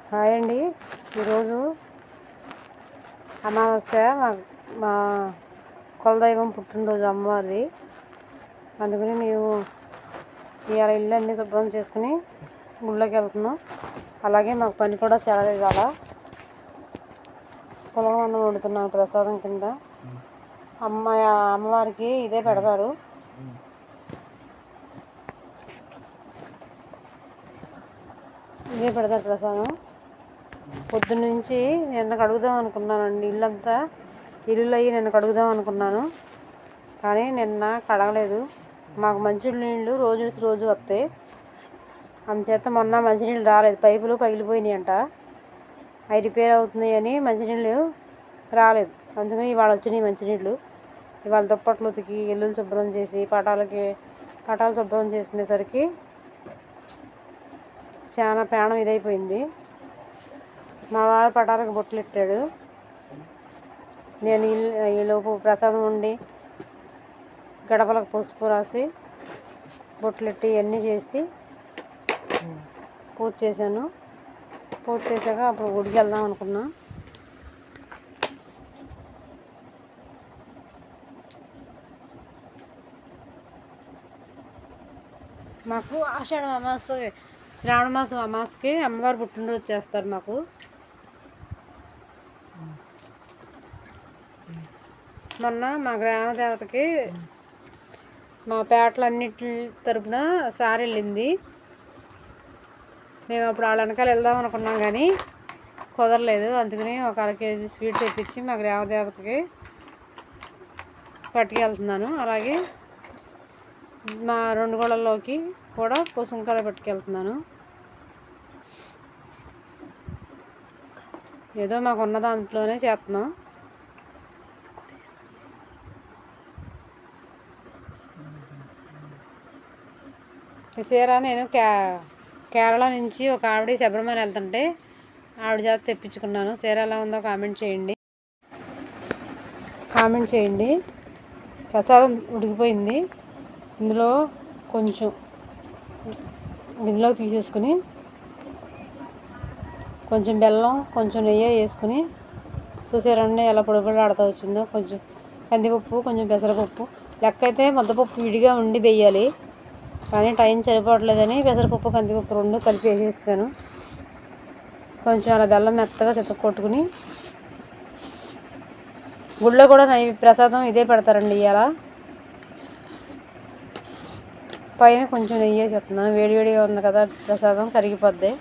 Hi అండి. ఈరోజు అమావాస్య. మా కులదైవం పుట్టినరోజు అమ్మవారిది. అందుకని మేము ఇవాళ ఇల్లు అన్నీ శుభ్రం చేసుకుని గుళ్ళోకి వెళ్తున్నాం. అలాగే మాకు పని కూడా సెలవు ఇవాళ. పులగన్నం వండుతున్నాను ప్రసాదం కింద. అమ్మవారికి ఇదే పెడతారు. ఇదే పెడతారు ప్రసాదం. పొద్దున్నుంచి నిన్న కడుగుదాం అనుకున్నానండి ఇల్లంతా. ఇల్లు అయ్యి నిన్న కడుగుదాం అనుకున్నాను, కానీ నిన్న కడగలేదు. మాకు మంచినీళ్ళు రోజు వస్తాయి. అందుచేత మొన్న మంచినీళ్ళు రాలేదు. పైపులు పగిలిపోయినాయి అంట. అవి రిపేర్ అవుతున్నాయి అని మంచినీళ్ళు రాలేదు. అందుకని ఇవాళ వచ్చినాయి మంచినీళ్ళు. ఇవాళ దుప్పట్లు ఉతికి ఇల్లులు శుభ్రం చేసి పటాలు శుభ్రం చేసుకునేసరికి చాలా ప్రాణం ఇదైపోయింది. మా వారు పటాలకు బొట్లు పెట్టాడు. నేను ఈలోపు ప్రసాదం వండి గడపలకు పసుపు రాసి బొట్లు పెట్టి ఇవన్నీ చేసి పూజ చేశాను. పూజ చేశాక అప్పుడు గుడికి వెళ్దాం అనుకున్నా. మాకు ఆషాఢ అమావాస్య, శ్రావణ మాసం అమావాస్యకి అమ్మవారు పుట్టినరోజు చేస్తారు మాకు. మొన్న మా గ్రామ దేవతకి మా పేటలన్నిటి తరపున సారి వెళ్ళింది. మేము అప్పుడు వాళ్ళ వెనకాల వెళ్దాం అనుకున్నాం, కానీ కుదరలేదు. అందుకని ఒక 1/2 కేజీ స్వీట్ తెప్పించి మా గ్రామ దేవతకి పట్టుకెళ్తున్నాను. అలాగే మా 2 గోడల్లోకి కూడా కుసుంకాయ పట్టుకెళ్తున్నాను. ఏదో మాకున్న దాంట్లోనే చేస్తున్నాం. ఈ చీర నేను కేరళ నుంచి ఒక ఆవిడ శబరిమల వెళ్తుంటే ఆవిడ చేత తెప్పించుకున్నాను. చీర ఎలా ఉందో కామెంట్ చేయండి. ప్రసాదం ఉడికిపోయింది. ఇందులో కొంచెం గిన్నెలోకి తీసేసుకుని కొంచెం బెల్లం, కొంచెం నెయ్యి వేసుకుని చూసారండి ఎలా పొడిపొడి వచ్చిందో. కొంచెం కందిపప్పు, కొంచెం పెసరపప్పు. లెక్క అయితే ముద్దపప్పు విడిగా ఉండి వేయాలి, కానీ టైం సరిపోవట్లేదని పెసరపప్పు, కందిపప్పు 2 కలిపి వేసేస్తాను. కొంచెం అలా బెల్లం మెత్తగా కొట్టుకుని గుళ్ళో కూడా ప్రసాదం ఇదే పెడతారండి. ఇవాళ పైన కొంచెం నెయ్యి వేసేస్తున్నాను. వేడివేడిగా ఉంది కదా, ప్రసాదం కరిగిపోద్ది.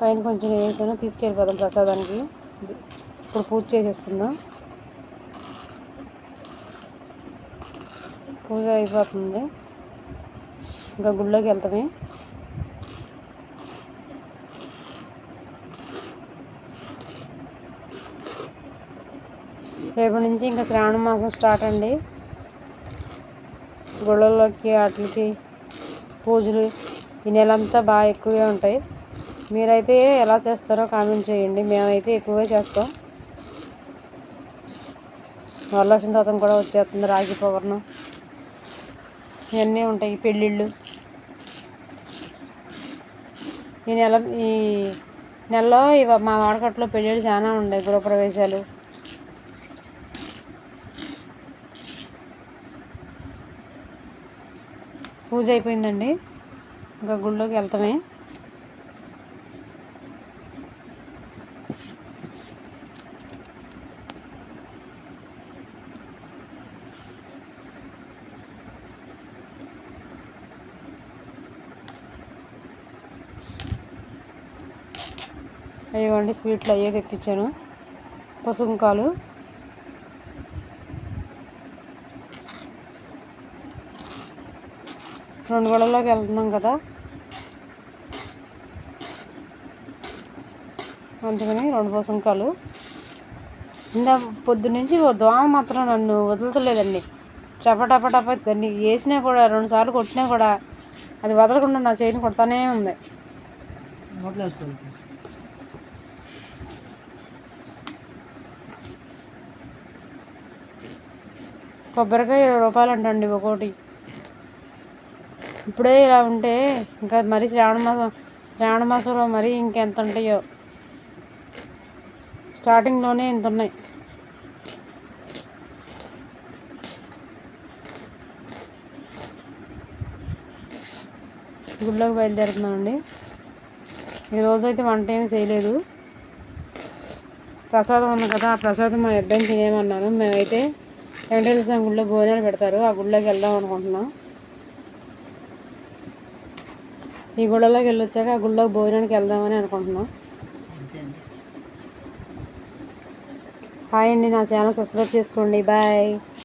పైన కొంచెం వేసాను. తీసుకెళ్ళిపోదాం ప్రసాదానికి. ఇప్పుడు పూజ చేసేసుకుందాం. పూజ అయిపోతుంది, ఇంకా గుళ్ళోకి వెళ్తామే. రేపటి నుంచి ఇంకా శ్రావణ మాసం స్టార్ట్ అండి. గుళ్ళల్లోకి వాటికి పూజలు ఈ నెలంతా బాగా ఎక్కువగా ఉంటాయి. మీరైతే ఎలా చేస్తారో కామెంట్ చేయండి. మేమైతే ఎక్కువగా చేస్తాం. వరలక్ష్మి వ్రతం కూడా వచ్చేస్తుంది, రాఖీ పౌర్ణం, ఇవన్నీ ఉంటాయి. పెళ్ళిళ్ళు ఈ నెలలో మా వాడకట్లో పెళ్ళిళ్ళు చాలా ఉన్నాయి. గృహప్రవేశాలు. పూజ అయిపోయిందండి, ఇంకా గుళ్ళోకి వెళ్తామే. అయ్యండి స్వీట్లు అయ్యే తెప్పించాను. పసుంకాలు, రెండు గోడల్లోకి వెళ్తున్నాం కదా, అందుకని 2 పసుంకాలు. పొద్దున్నుంచి దోమ మాత్రం నన్ను వదులుతలేదండి. టపటపటప దాన్ని వేసినా కూడా 2 సార్లు కొట్టినా కూడా అది వదలకుండా నా చేయిని కొడతానే ఉంది. కొబ్బరికాయ 20 రూపాయలు అంటండి ఒక్కోటి. ఇప్పుడే ఇలా ఉంటే ఇంకా మరి శ్రావణ మాసంలో మరి ఇంకెంత ఉంటాయో. స్టార్టింగ్లోనే ఇంత ఉన్నాయి. గుళ్ళోకి బయలుదేరుతున్నామండి. ఈరోజైతే వంట ఏమీ చేయలేదు. ప్రసాదం ఉంది కదా, ఆ ప్రసాదం మా అబ్బాయిని తినేయమన్నాను. మేమైతే వెంకటేశ్వర స్వామి గుళ్ళో భోజనాలు పెడతారు, ఆ గుళ్ళోకి వెళ్దాం అనుకుంటున్నాం. ఈ గుళ్ళలోకి వెళ్ళొచ్చాక ఆ గుళ్ళోకి భోజనానికి వెళ్దామని అనుకుంటున్నాం. హాయ్ అండి, నా ఛానల్ సబ్స్క్రైబ్ చేసుకోండి. బాయ్.